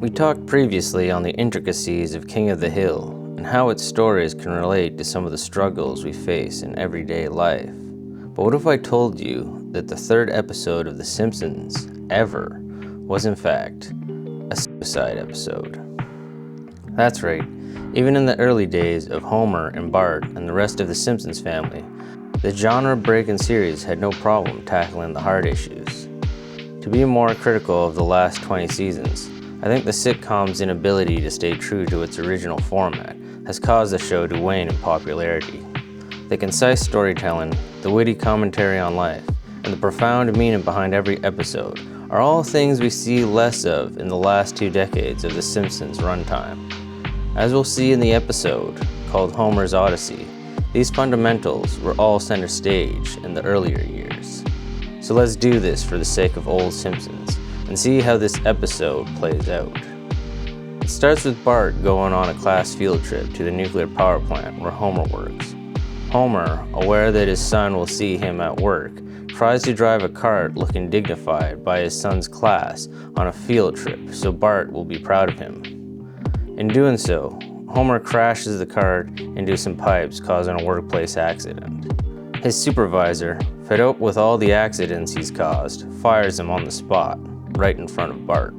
We talked previously on the intricacies of King of the Hill and how its stories can relate to some of the struggles we face in everyday life. But what if I told you that the third episode of The Simpsons ever was in fact a suicide episode? That's right, even in the early days of Homer and Bart and the rest of the Simpsons family, the genre-breaking series had no problem tackling the hard issues. To be more critical of the last 20 seasons, I think the sitcom's inability to stay true to its original format has caused the show to wane in popularity. The concise storytelling, the witty commentary on life, and the profound meaning behind every episode are all things we see less of in the last 2 decades of The Simpsons' runtime. As we'll see in the episode, called Homer's Odyssey, these fundamentals were all center stage in the earlier years. So let's do this for the sake of old Simpsons, and see how this episode plays out. It starts with Bart going on a class field trip to the nuclear power plant where Homer works. Homer, aware that his son will see him at work, tries to drive a cart looking dignified by his son's class on a field trip so Bart will be proud of him. In doing so, Homer crashes the cart into some pipes, causing a workplace accident. His supervisor, fed up with all the accidents he's caused, fires him on the spot, right in front of Bart.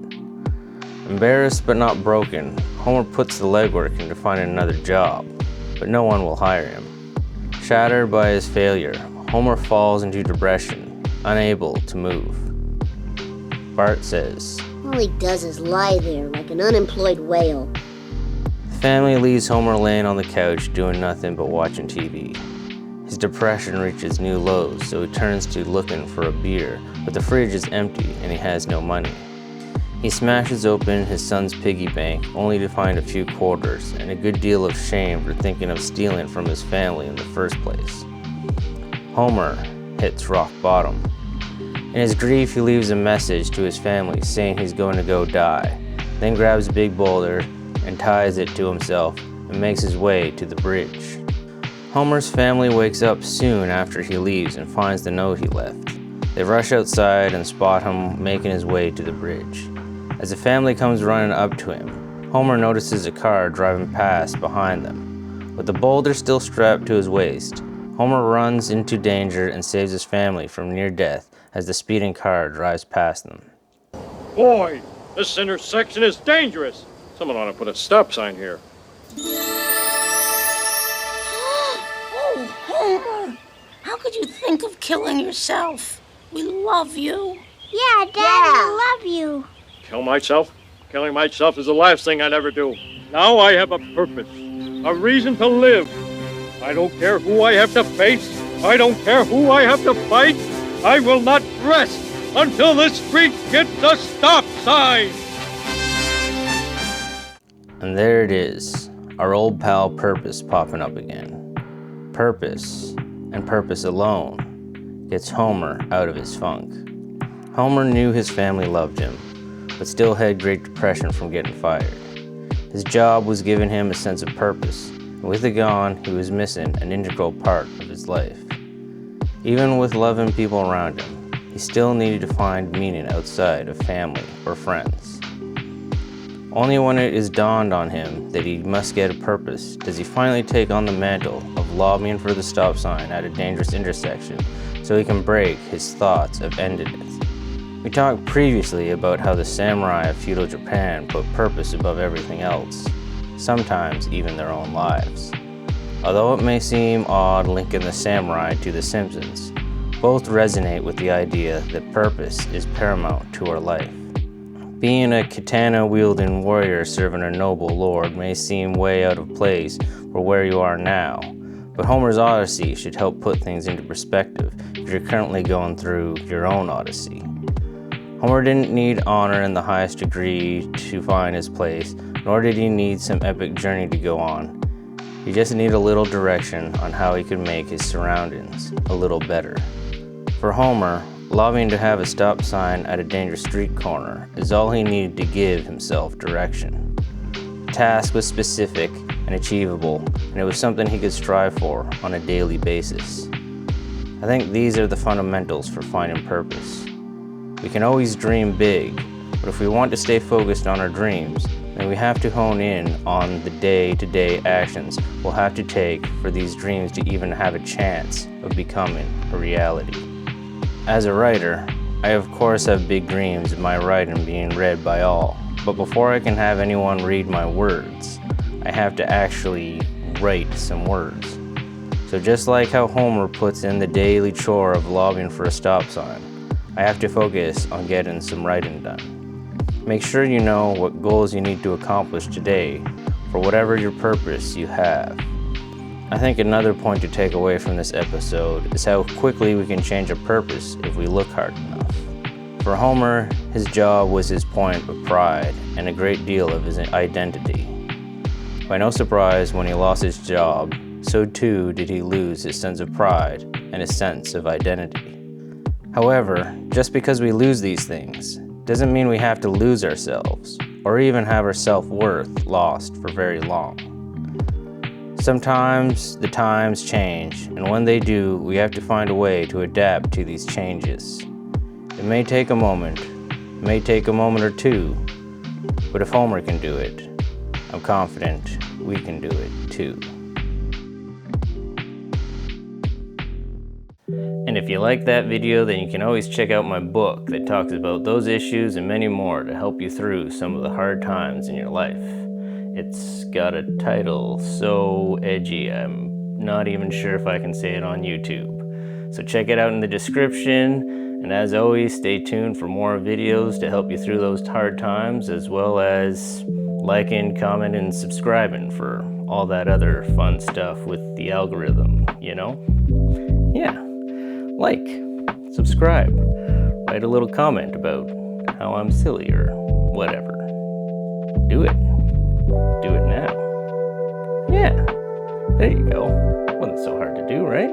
Embarrassed but not broken, Homer puts the legwork into finding another job, but no one will hire him. Shattered by his failure, Homer falls into depression, unable to move. Bart says, "All he does is lie there like an unemployed whale." The family leaves Homer laying on the couch doing nothing but watching TV. His depression reaches new lows, so he turns to looking for a beer, but the fridge is empty and he has no money. He smashes open his son's piggy bank only to find a few quarters and a good deal of shame for thinking of stealing from his family in the first place. Homer hits rock bottom. In his grief, he leaves a message to his family saying he's going to go die, then grabs a big boulder and ties it to himself and makes his way to the bridge. Homer's family wakes up soon after he leaves and finds the note he left. They rush outside and spot him making his way to the bridge. As the family comes running up to him, Homer notices a car driving past behind them. With the boulder still strapped to his waist, Homer runs into danger and saves his family from near death as the speeding car drives past them. Boy, this intersection is dangerous. Someone ought to put a stop sign here. Oh, Homer! How could you think of killing yourself? We love you. Yeah, Daddy, we love you. Kill myself? Killing myself is the last thing I'd ever do. Now I have a purpose, a reason to live. I don't care who I have to face. I don't care who I have to fight. I will not rest until this street gets a stop sign. And there it is, our old pal Purpose popping up again. Purpose, and purpose alone, gets Homer out of his funk. Homer knew his family loved him, but still had great depression from getting fired. His job was giving him a sense of purpose, and with it gone, he was missing an integral part of his life. Even with loving people around him, he still needed to find meaning outside of family or friends. Only when it is dawned on him that he must get a purpose does he finally take on the mantle of lobbying for the stop sign at a dangerous intersection so he can break his thoughts of ending it. We talked previously about how the samurai of feudal Japan put purpose above everything else, sometimes even their own lives. Although it may seem odd linking the samurai to the Simpsons, both resonate with the idea that purpose is paramount to our life. Being a katana-wielding warrior serving a noble lord may seem way out of place for where you are now, but Homer's Odyssey should help put things into perspective if you're currently going through your own Odyssey. Homer didn't need honor in the highest degree to find his place, nor did he need some epic journey to go on. He just needed a little direction on how he could make his surroundings a little better. For Homer, lobbying to have a stop sign at a dangerous street corner is all he needed to give himself direction. The task was specific and achievable, and it was something he could strive for on a daily basis. I think these are the fundamentals for finding purpose. We can always dream big, But if we want to stay focused on our dreams, then we have to hone in on the day-to-day actions we'll have to take for these dreams to even have a chance of becoming a reality. As a writer, I of course have big dreams of my writing being read by all, but before I can have anyone read my words, I have to actually write some words. So just like how Homer puts in the daily chore of lobbying for a stop sign, I have to focus on getting some writing done. Make sure you know what goals you need to accomplish today for whatever your purpose you have. I think another point to take away from this episode is how quickly we can change a purpose if we look hard enough. For Homer, his job was his point of pride and a great deal of his identity. By no surprise, when he lost his job, so too did he lose his sense of pride and his sense of identity. However, just because we lose these things doesn't mean we have to lose ourselves or even have our self-worth lost for very long. Sometimes the times change, and when they do, we have to find a way to adapt to these changes. It may take a moment, it may take a moment or two, but if Homer can do it, I'm confident we can do it too. And if you like that video, then you can always check out my book that talks about those issues and many more to help you through some of the hard times in your life. It's got a title so edgy, I'm not even sure if I can say it on YouTube. So check it out in the description, and as always, stay tuned for more videos to help you through those hard times, as well as liking, commenting, and subscribing for all that other fun stuff with the algorithm, you know? Yeah. Like, subscribe, write a little comment about how I'm silly or whatever. Do it. Do it now. Yeah, there you go. Wasn't so hard to do, right?